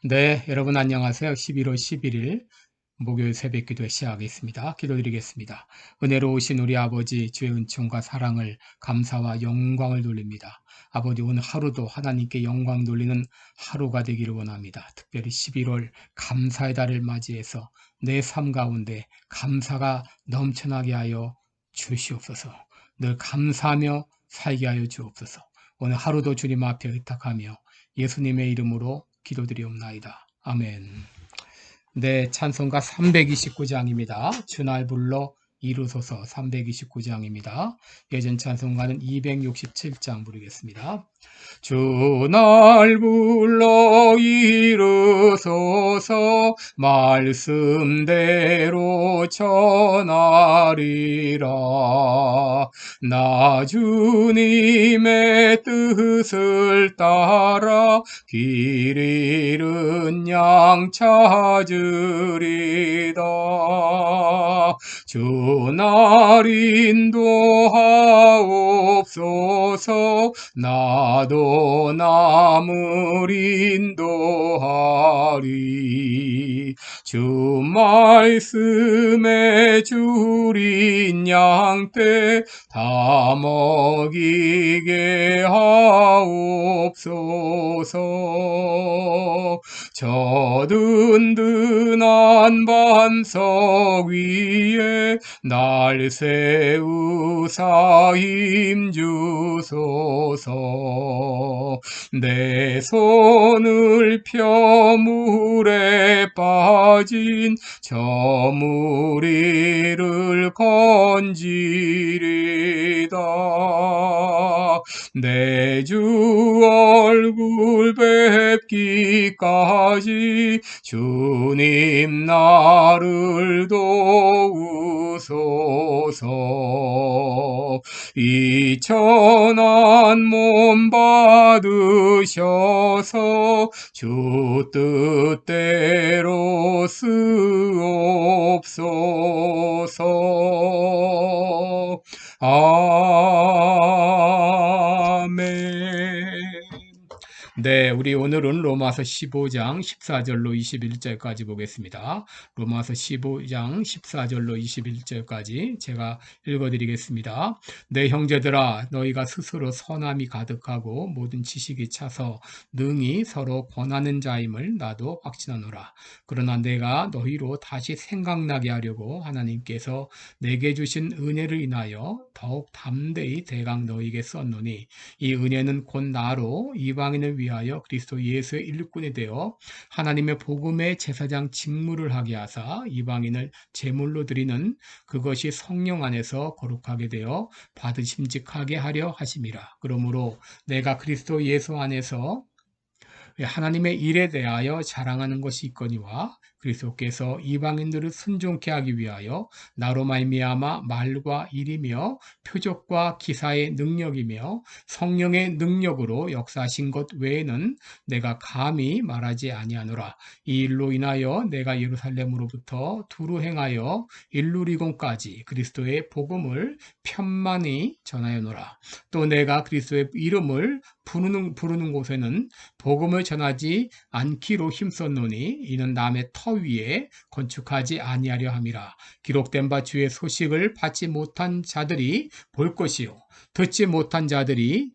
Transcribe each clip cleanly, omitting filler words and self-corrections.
네, 여러분 안녕하세요. 11월 11일 목요일 새벽 기도 시작하겠습니다. 기도드리겠습니다. 은혜로우신 우리 아버지 주의 은총과 사랑을 감사와 영광을 돌립니다. 아버지 오늘 하루도 하나님께 영광 돌리는 하루가 되기를 원합니다. 특별히 11월 감사의 달을 맞이해서 내 삶 가운데 감사가 넘쳐나게 하여 주시옵소서. 늘 감사하며 살게 하여 주옵소서. 오늘 하루도 주님 앞에 의탁하며 예수님의 이름으로 기도드리옵나이다. 아멘. 네, 찬송가 329장입니다. 주날 불러 이루소서 329장입니다. 예전 찬송가는 267장 부르겠습니다. 주날 불러 이루소서 말씀대로 전하리라. 나 주님의 뜻을 따라 길 잃은 양 찾으리다. 주날 인도하옵소서 나도 남을 인도하리. 주 말씀에 줄인 양떼 다 먹이게 하옵소서. 저 든든한 반석 위에 날 세우사 힘주소서. 내 손을 펴 물에 빠진 저 무리를 건지리다. 내 주 얼굴 뵙기까지 주님 나를 도우소서. 이 천한 몸 받으셔서 주 뜻대로 쓰옵소서. 아멘. 네, 우리 오늘은 로마서 15장 14절로 21절까지 보겠습니다. 로마서 15장 14절로 21절까지 제가 읽어드리겠습니다. 내 형제들아, 너희가 스스로 선함이 가득하고 모든 지식이 차서 능히 서로 권하는 자임을 나도 확신하노라. 그러나 내가 너희로 다시 생각나게 하려고 하나님께서 내게 주신 은혜를 인하여 더욱 담대히 대강 너희에게 썼노니 이 은혜는 곧 나로 이방인을 위하여 그리스도 예수의 일꾼이 되어 하나님의 복음의 제사장 직무를 하게 하사 이방인을 제물로 드리는 그것이 성령 안에서 거룩하게 되어 받으심직하게 하려 하심이라. 그러므로 내가 그리스도 예수 안에서 하나님의 일에 대하여 자랑하는 것이 있거니와 그리스도께서 이방인들을 순종케 하기 위하여 나로 말미암아 말과 일이며 표적과 기사의 능력이며 성령의 능력으로 역사하신 것 외에는 내가 감히 말하지 아니하노라. 이 일로 인하여 내가 예루살렘으로부터 두루 행하여 일루리곤까지 그리스도의 복음을 편만히 전하여노라. 또 내가 그리스도의 이름을 부르는 곳에는 복음을 전하지 않기로 힘썼노니 이는 남의 터 위에 건축하지 아니하려 함이라. 기록된 바 주의 소식을 받지 못한 자들이 볼 것이요 듣지 못한 자들이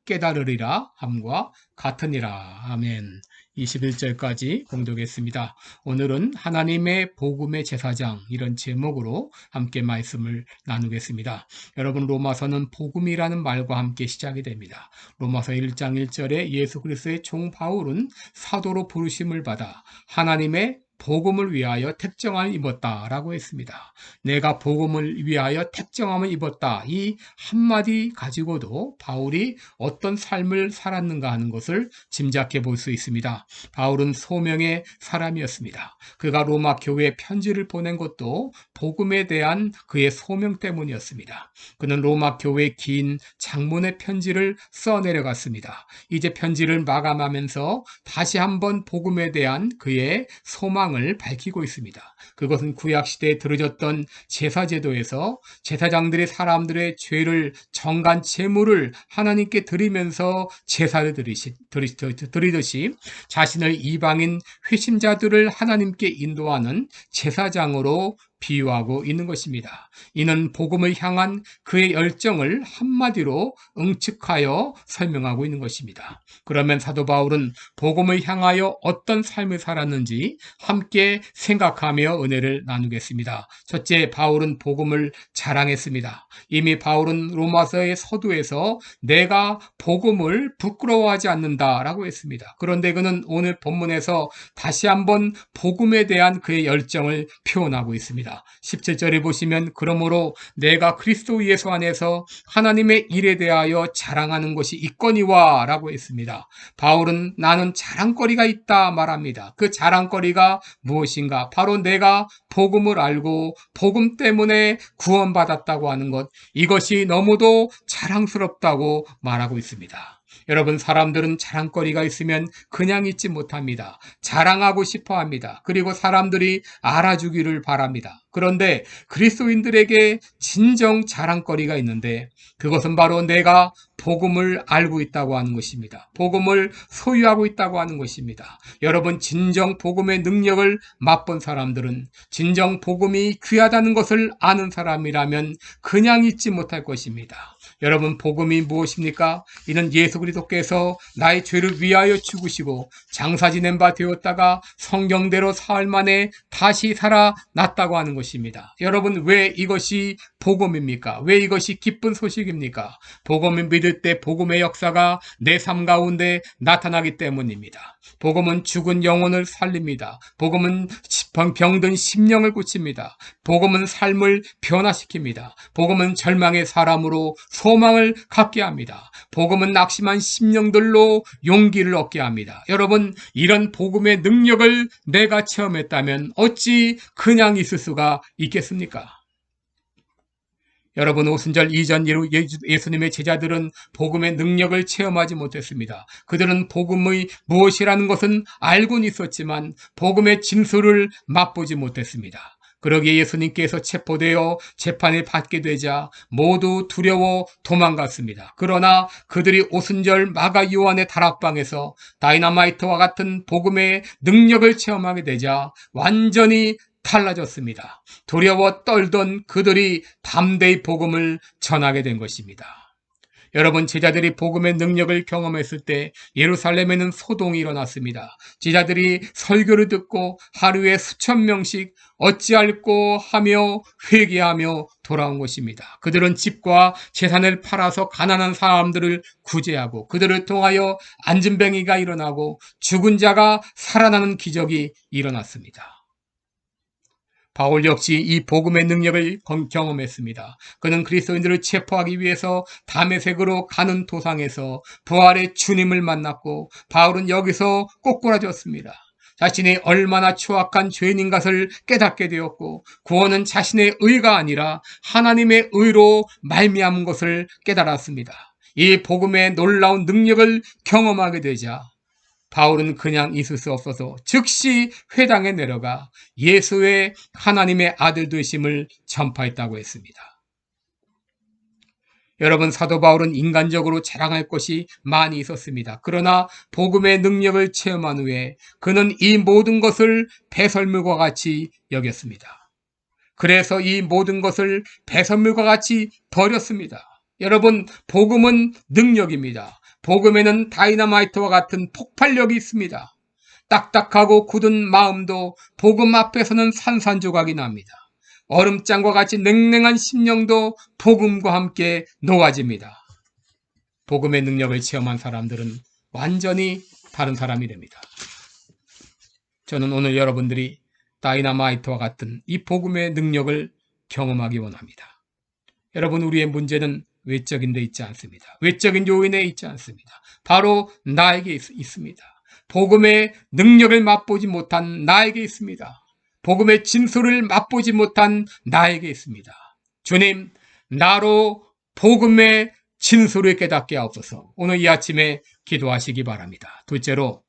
깨달으리라 함과 같으니라. 아멘. 21절까지 공독했습니다. 오늘은 하나님의 복음의 제사장 이런 제목으로 함께 말씀을 나누겠습니다. 여러분 로마서는 복음이라는 말과 함께 시작이 됩니다. 로마서 1장 1절에 예수 그리스도의 종 바울은 사도로 부르심을 받아 하나님의 복음을 위하여 택정함을 입었다라고 했습니다. 내가 복음을 위하여 택정함을 입었다. 이 한마디 가지고도 바울이 어떤 삶을 살았는가 하는 것을 짐작해 볼 수 있습니다. 바울은 소명의 사람이었습니다. 그가 로마 교회에 편지를 보낸 것도 복음에 대한 그의 소명 때문이었습니다. 그는 로마 교회에 긴 장문의 편지를 써내려갔습니다. 이제 편지를 마감하면서 다시 한번 복음에 대한 그의 소망 사항을 밝히고 있습니다. 그것은 구약시대에 들어졌던 제사제도에서 제사장들이 사람들의 죄를 정간 제물을 하나님께 드리면서 제사를 드리듯이 자신을 이방인 회심자들을 하나님께 인도하는 제사장으로 비유하고 있는 것입니다. 이는 복음을 향한 그의 열정을 한마디로 응축하여 설명하고 있는 것입니다. 그러면 사도 바울은 복음을 향하여 어떤 삶을 살았는지 함께 생각하며 은혜를 나누겠습니다. 첫째, 바울은 복음을 자랑했습니다. 이미 바울은 로마서의 서두에서 내가 복음을 부끄러워하지 않는다라고 했습니다. 그런데 그는 오늘 본문에서 다시 한번 복음에 대한 그의 열정을 표현하고 있습니다. 17절에 보시면 그러므로 내가 그리스도 예수 안에서 하나님의 일에 대하여 자랑하는 것이 있거니와 라고 했습니다. 바울은 나는 자랑거리가 있다 말합니다. 그 자랑거리가 무엇인가? 바로 내가 복음을 알고 복음 때문에 구원받았다고 하는 것, 이것이 너무도 자랑스럽다고 말하고 있습니다. 여러분, 사람들은 자랑거리가 있으면 그냥 있지 못합니다. 자랑하고 싶어 합니다. 그리고 사람들이 알아주기를 바랍니다. 그런데 그리스도인들에게 진정 자랑거리가 있는데 그것은 바로 내가 복음을 알고 있다고 하는 것입니다. 복음을 소유하고 있다고 하는 것입니다. 여러분, 진정 복음의 능력을 맛본 사람들은 진정 복음이 귀하다는 것을 아는 사람이라면 그냥 잊지 못할 것입니다. 여러분, 복음이 무엇입니까? 이는 예수 그리스도께서 나의 죄를 위하여 죽으시고 장사 지낸 바 되었다가 성경대로 사흘 만에 다시 살아났다고 하는 것입니다. 여러분, 왜 이것이 복음입니까? 왜 이것이 기쁜 소식입니까? 복음을 믿을 때 복음의 역사가 내 삶 가운데 나타나기 때문입니다. 복음은 죽은 영혼을 살립니다. 복음은 병든 심령을 고칩니다. 복음은 삶을 변화시킵니다. 복음은 절망의 사람으로 소망을 갖게 합니다. 복음은 낙심한 심령들로 용기를 얻게 합니다. 여러분, 이런 복음의 능력을 내가 체험했다면 어찌 그냥 있을 수가 있겠습니까? 여러분, 오순절 이전 예수님의 제자들은 복음의 능력을 체험하지 못했습니다. 그들은 복음의 무엇이라는 것은 알고는 있었지만 복음의 진수를 맛보지 못했습니다. 그러기에 예수님께서 체포되어 재판을 받게 되자 모두 두려워 도망갔습니다. 그러나 그들이 오순절 마가 요한의 다락방에서 다이너마이트와 같은 복음의 능력을 체험하게 되자 완전히 달라졌습니다. 두려워 떨던 그들이 담대히 복음을 전하게 된 것입니다. 여러분, 제자들이 복음의 능력을 경험했을 때 예루살렘에는 소동이 일어났습니다. 제자들이 설교를 듣고 하루에 수천 명씩 어찌할꼬 하며 회개하며 돌아온 것입니다. 그들은 집과 재산을 팔아서 가난한 사람들을 구제하고 그들을 통하여 안진뱅이가 일어나고 죽은 자가 살아나는 기적이 일어났습니다. 바울 역시 이 복음의 능력을 경험했습니다. 그는 그리스도인들을 체포하기 위해서 다메섹으로 가는 도상에서 부활의 주님을 만났고 바울은 여기서 꼬꾸라졌습니다. 자신이 얼마나 추악한 죄인인 것을 깨닫게 되었고 구원은 자신의 의가 아니라 하나님의 의로 말미암은 것을 깨달았습니다. 이 복음의 놀라운 능력을 경험하게 되자 바울은 그냥 있을 수 없어서 즉시 회당에 내려가 예수의 하나님의 아들 되심을 전파했다고 했습니다. 여러분, 사도 바울은 인간적으로 자랑할 것이 많이 있었습니다. 그러나 복음의 능력을 체험한 후에 그는 이 모든 것을 배설물과 같이 여겼습니다. 그래서 이 모든 것을 배설물과 같이 버렸습니다. 여러분, 복음은 능력입니다. 복음에는 다이너마이트와 같은 폭발력이 있습니다. 딱딱하고 굳은 마음도 복음 앞에서는 산산조각이 납니다. 얼음장과 같이 냉랭한 심령도 복음과 함께 녹아집니다. 복음의 능력을 체험한 사람들은 완전히 다른 사람이 됩니다. 저는 오늘 여러분들이 다이너마이트와 같은 이 복음의 능력을 경험하기 원합니다. 여러분, 우리의 문제는 외적인 데 있지 않습니다. 외적인 요인에 있지 않습니다. 바로 나에게 있습니다. 복음의 능력을 맛보지 못한 나에게 있습니다. 복음의 진수를 맛보지 못한 나에게 있습니다. 주님, 나로 복음의 진수를 깨닫게 하옵소서. 오늘 이 아침에 기도하시기 바랍니다. 둘째로,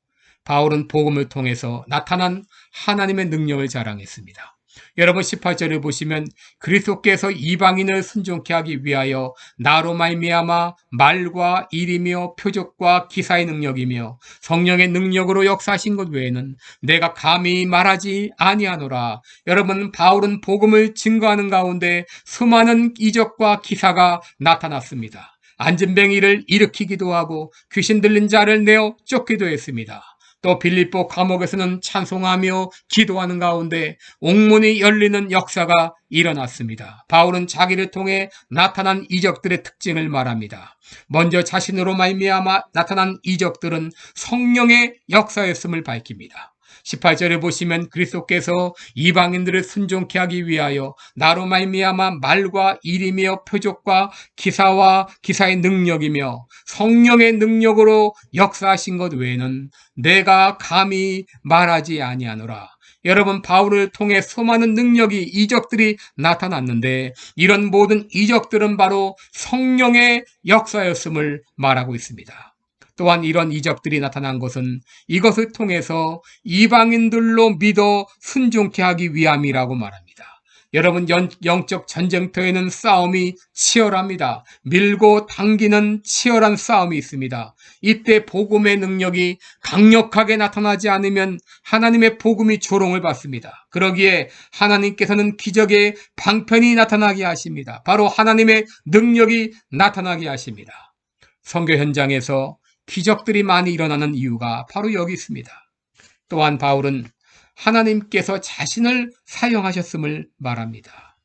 바울은 복음을 통해서 나타난 하나님의 능력을 자랑했습니다. 여러분 18절을 보시면 그리스도께서 이방인을 순종케 하기 위하여 나로 말미암아 말과 일이며 표적과 기사의 능력이며 성령의 능력으로 역사하신 것 외에는 내가 감히 말하지 아니하노라. 여러분 바울은 복음을 증거하는 가운데 수많은 이적과 기사가 나타났습니다. 안진뱅이를 일으키기도 하고 귀신 들린 자를 내어 쫓기도 했습니다. 또 빌립보 감옥에서는 찬송하며 기도하는 가운데 옥문이 열리는 역사가 일어났습니다. 바울은 자기를 통해 나타난 이적들의 특징을 말합니다. 먼저 자신으로 말미암아 나타난 이적들은 성령의 역사였음을 밝힙니다. 18절에 보시면 그리스도께서 이방인들을 순종케 하기 위하여 나로 말미암아 말과 일이며 표적과 기사와 기사의 능력이며 성령의 능력으로 역사하신 것 외에는 내가 감히 말하지 아니하노라. 여러분 바울을 통해 수많은 능력이 이적들이 나타났는데 이런 모든 이적들은 바로 성령의 역사였음을 말하고 있습니다. 또한 이런 이적들이 나타난 것은 이것을 통해서 이방인들로 믿어 순종케 하기 위함이라고 말합니다. 여러분 영적 전쟁터에는 싸움이 치열합니다. 밀고 당기는 치열한 싸움이 있습니다. 이때 복음의 능력이 강력하게 나타나지 않으면 하나님의 복음이 조롱을 받습니다. 그러기에 하나님께서는 기적의 방편이 나타나게 하십니다. 바로 하나님의 능력이 나타나게 하십니다. 선교 현장에서 기적들이 많이 일어나는 이유가 바로 여기 있습니다. 또한 바울은 하나님께서 자신을 사용하셨음을 말합니다.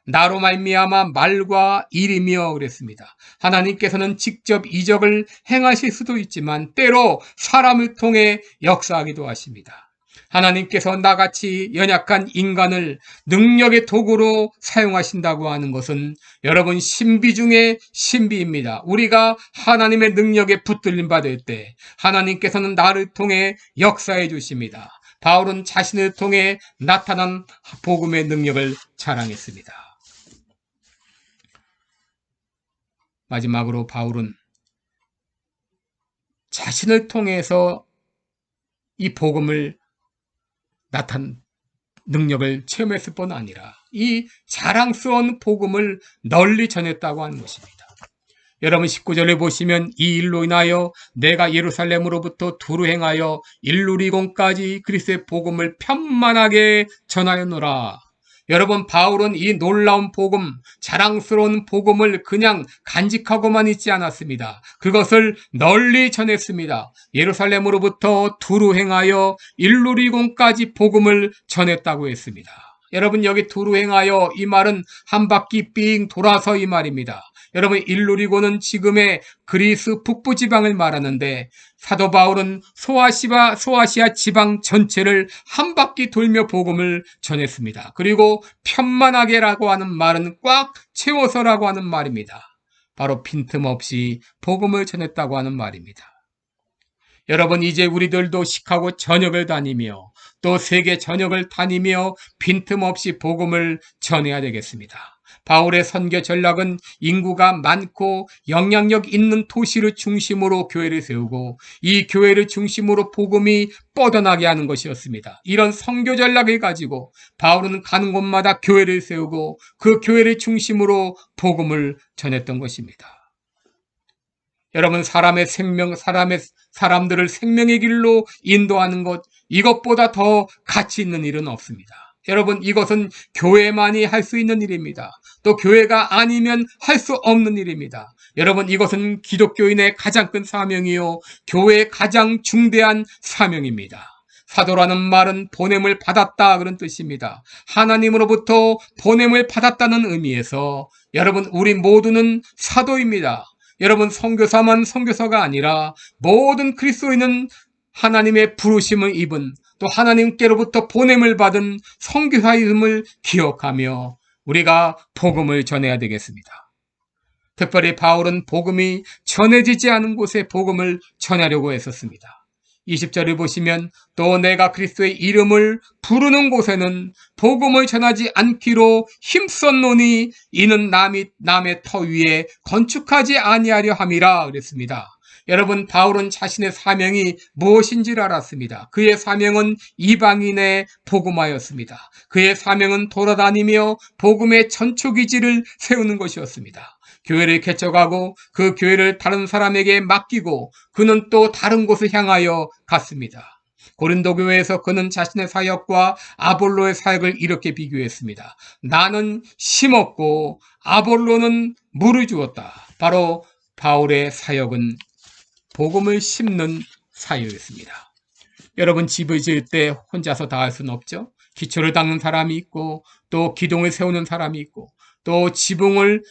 나로 말미암아 말과 일이며 그랬습니다. 하나님께서는 직접 이적을 행하실 수도 있지만 때로 사람을 통해 역사하기도 하십니다. 하나님께서 나같이 연약한 인간을 능력의 도구로 사용하신다고 하는 것은 여러분 신비 중에 신비입니다. 우리가 하나님의 능력에 붙들림 받을 때 하나님께서는 나를 통해 역사해 주십니다. 바울은 자신을 통해 나타난 복음의 능력을 자랑했습니다. 마지막으로 바울은 자신을 통해서 이 복음을 나타난 능력을 체험했을 뿐 아니라 이 자랑스러운 복음을 널리 전했다고 하는 것입니다. 여러분 19절에 보시면 이 일로 인하여 내가 예루살렘으로부터 두루 행하여 일루리곤까지 그리스도의 복음을 편만하게 전하였노라. 여러분 바울은 이 놀라운 복음, 자랑스러운 복음을 그냥 간직하고만 있지 않았습니다. 그것을 널리 전했습니다. 예루살렘으로부터 두루 행하여 일루리곤까지 복음을 전했다고 했습니다. 여러분 여기 두루 행하여 이 말은 한 바퀴 삥 돌아서 이 말입니다. 여러분 일루리곤은 지금의 그리스 북부 지방을 말하는데 사도 바울은 소아시아 지방 전체를 한 바퀴 돌며 복음을 전했습니다. 그리고 편만하게라고 하는 말은 꽉 채워서라고 하는 말입니다. 바로 빈틈없이 복음을 전했다고 하는 말입니다. 여러분 이제 우리들도 시카고 전역을 다니며 또 세계 전역을 다니며 빈틈없이 복음을 전해야 되겠습니다. 바울의 선교 전략은 인구가 많고 영향력 있는 도시를 중심으로 교회를 세우고 이 교회를 중심으로 복음이 뻗어나게 하는 것이었습니다. 이런 선교 전략을 가지고 바울은 가는 곳마다 교회를 세우고 그 교회를 중심으로 복음을 전했던 것입니다. 여러분 사람들을 생명의 길로 인도하는 것 이것보다 더 가치 있는 일은 없습니다. 여러분 이것은 교회만이 할 수 있는 일입니다. 또 교회가 아니면 할 수 없는 일입니다. 여러분 이것은 기독교인의 가장 큰 사명이요 교회의 가장 중대한 사명입니다. 사도라는 말은 보냄을 받았다 그런 뜻입니다. 하나님으로부터 보냄을 받았다는 의미에서 여러분 우리 모두는 사도입니다. 여러분 선교사만 선교사가 아니라 모든 그리스도인은 하나님의 부르심을 입은 또 하나님께로부터 보냄을 받은 선교사임을 기억하며 우리가 복음을 전해야 되겠습니다. 특별히 바울은 복음이 전해지지 않은 곳에 복음을 전하려고 했었습니다. 20절을 보시면 또 내가 그리스도의 이름을 부르는 곳에는 복음을 전하지 않기로 힘썼노니 이는 남의 터 위에 건축하지 아니하려 함이라 그랬습니다. 여러분, 바울은 자신의 사명이 무엇인지를 알았습니다. 그의 사명은 이방인의 복음화였습니다. 그의 사명은 돌아다니며 복음의 전초기지를 세우는 것이었습니다. 교회를 개척하고 그 교회를 다른 사람에게 맡기고 그는 또 다른 곳을 향하여 갔습니다. 고린도 교회에서 그는 자신의 사역과 아볼로의 사역을 이렇게 비교했습니다. 나는 심었고 아볼로는 물을 주었다. 바로 바울의 사역은 복음을 심는 사역이었습니다. 여러분, 집을 지을 때 혼자서 다 할 수는 없죠. 기초를 닦는 사람이 있고 또 기둥을 세우는 사람이 있고 또 지붕을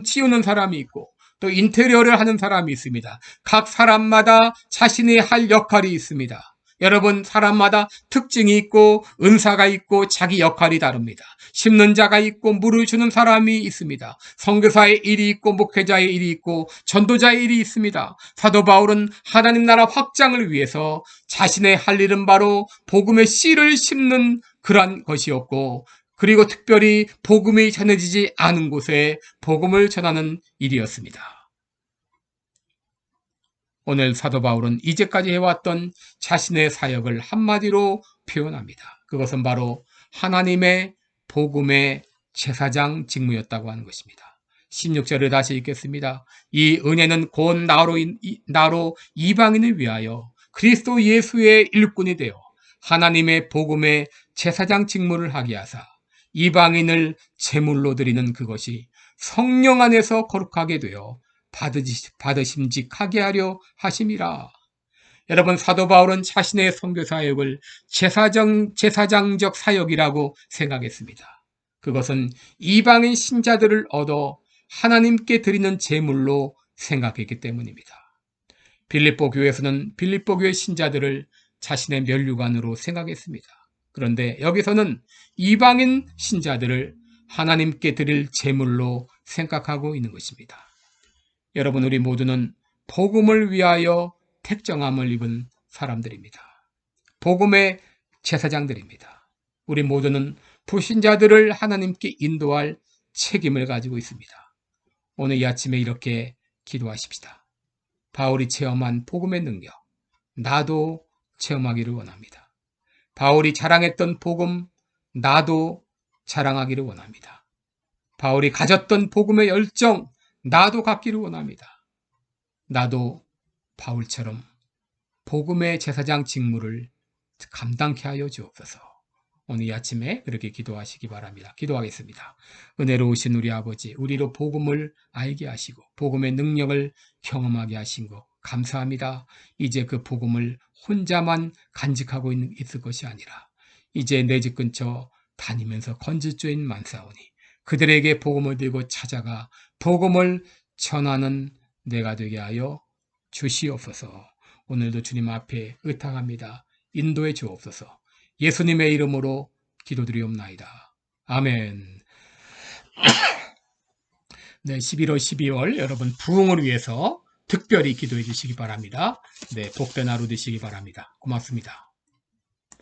띄우는 사람이 있고 또 인테리어를 하는 사람이 있습니다. 각 사람마다 자신이 할 역할이 있습니다. 여러분, 사람마다 특징이 있고 은사가 있고 자기 역할이 다릅니다. 심는 자가 있고 물을 주는 사람이 있습니다. 선교사의 일이 있고 목회자의 일이 있고 전도자의 일이 있습니다. 사도 바울은 하나님 나라 확장을 위해서 자신의 할 일은 바로 복음의 씨를 심는 그러한 것이었고, 그리고 특별히 복음이 전해지지 않은 곳에 복음을 전하는 일이었습니다. 오늘 사도 바울은 이제까지 해왔던 자신의 사역을 한마디로 표현합니다. 그것은 바로 하나님의 복음의 제사장 직무였다고 하는 것입니다. 16절을 다시 읽겠습니다. 이 은혜는 곧 나로 이방인을 위하여 그리스도 예수의 일꾼이 되어 하나님의 복음의 제사장 직무를 하게 하사 이방인을 제물로 드리는 그것이 성령 안에서 거룩하게 되어 받으심직하게 하려 하심이라. 여러분, 사도 바울은 자신의 선교 사역을 제사장적 사역이라고 생각했습니다. 그것은 이방인 신자들을 얻어 하나님께 드리는 제물로 생각했기 때문입니다. 빌립보 교회에서는 빌립보 교회 신자들을 자신의 면류관으로 생각했습니다. 그런데 여기서는 이방인 신자들을 하나님께 드릴 제물로 생각하고 있는 것입니다. 여러분, 우리 모두는 복음을 위하여 택정함을 입은 사람들입니다. 복음의 제사장들입니다. 우리 모두는 불신자들을 하나님께 인도할 책임을 가지고 있습니다. 오늘 이 아침에 이렇게 기도하십시다. 바울이 체험한 복음의 능력, 나도 체험하기를 원합니다. 바울이 자랑했던 복음, 나도 자랑하기를 원합니다. 바울이 가졌던 복음의 열정, 나도 갖기를 원합니다. 나도 바울처럼 복음의 제사장 직무를 감당케 하여 주옵소서. 오늘 이 아침에 그렇게 기도하시기 바랍니다. 기도하겠습니다. 은혜로우신 우리 아버지, 우리로 복음을 알게 하시고 복음의 능력을 경험하게 하신 것 감사합니다. 이제 그 복음을 혼자만 간직하고 있을 것이 아니라 이제 내 집 근처 다니면서 건질주인 많사오니 그들에게 복음을 들고 찾아가 복음을 전하는 내가 되게 하여 주시옵소서. 오늘도 주님 앞에 의탁합니다. 인도해 주옵소서. 예수님의 이름으로 기도드리옵나이다. 아멘. 네, 11월, 12월 여러분 부흥을 위해서 특별히 기도해 주시기 바랍니다. 네, 복된 하루 되시기 바랍니다. 고맙습니다.